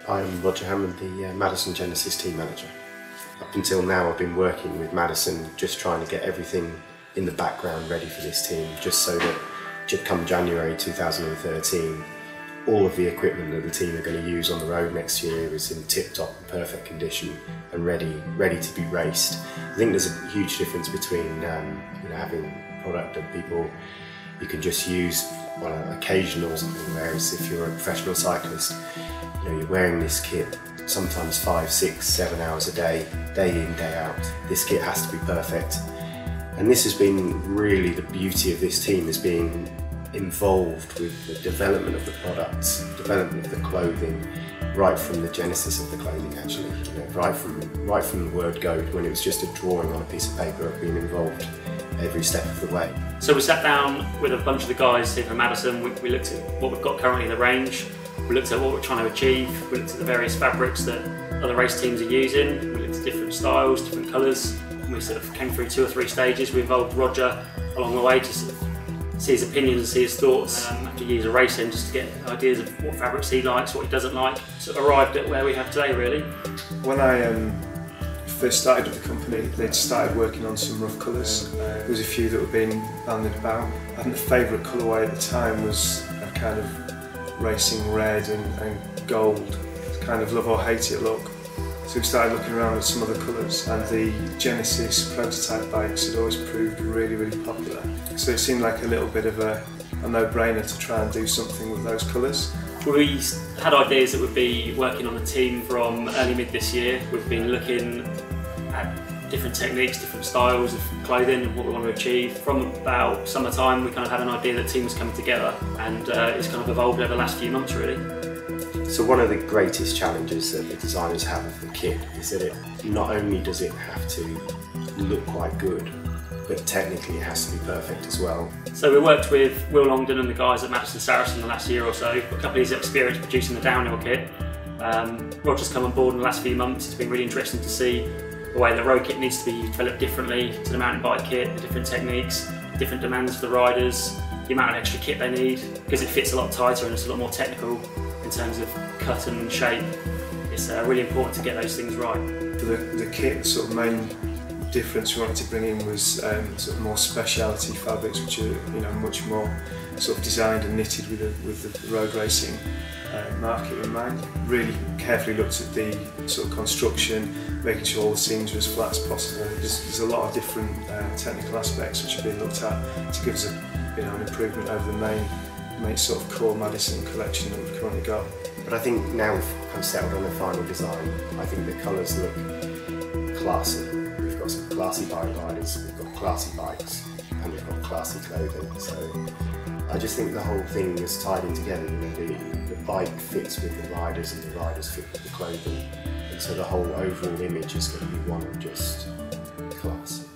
I'm Roger Hammond, the Madison Genesis team manager. Up until now I've been working with Madison, just trying to get everything in the background ready for this team, just so that come January 2013 all of the equipment that the team are going to use on the road next year is in tip-top and perfect condition and ready to be raced. I think there's a huge difference between having product that you can just use on an occasional something, whereas if you're a professional cyclist, you're wearing this kit sometimes 5, 6, 7 hours a day in, day out. This kit has to be perfect. And this has been really the beauty of this team, is being involved with the development of the products, development of the clothing, right from the genesis of the clothing actually. Right from the word go, when it was just a drawing on a piece of paper, I've been involved every step of the way. So we sat down with a bunch of the guys here from Madison. We looked at what we've got currently in the range, we looked at what we're trying to achieve, we looked at the various fabrics that other race teams are using, we looked at different styles, different colours, and we sort of came through 2 or 3 stages. We involved Roger along the way to sort of see his opinions and see his thoughts after years of racing, just to get ideas of what fabrics he likes, what he doesn't like. So arrived at where we have today really. When I first started with the company, they'd started working on some rough colours. There was a few that were being banded about, and the favourite colourway at the time was a kind of racing red and gold, kind of love or hate it look. So we started looking around at some other colours, and the Genesis prototype bikes had always proved really, really popular. So it seemed like a little bit of a no-brainer to try and do something with those colours. We had ideas that we'd be working on the team from early mid this year. We've been looking at different techniques, different styles of clothing and what we want to achieve. From about summertime we kind of had an idea that the team was coming together, and it's kind of evolved over the last few months really. So one of the greatest challenges that the designers have of the kit is that it not only does it have to look quite good, but technically it has to be perfect as well. So we worked with Will Longdon and the guys at Madison Saracen the last year or so. A couple of years of experience producing the downhill kit. Roger's come on board in the last few months. It's been really interesting to see the way the road kit needs to be developed differently to the mountain bike kit, the different techniques, different demands for the riders, the amount of extra kit they need, because it fits a lot tighter and it's a lot more technical in terms of cut and shape. It's really important to get those things right. For the kit, the sort of main difference we wanted to bring in was sort of more speciality fabrics, which are much more sort of designed and knitted with the road racing market in mind. Really carefully looked at the sort of construction, making sure all the seams are as flat as possible. There's a lot of different technical aspects which have been looked at to give us an improvement over the main sort of core Madison collection that we've currently got. But I think now we've kind of settled on the final design. I think the colours look classy. We've got some classy bike riders, we've got classy bikes, and we've got classy clothing. So I just think the whole thing is tied in together. The bike fits with the riders and the riders fit with the clothing. And so the whole overall image is going to be one of just class.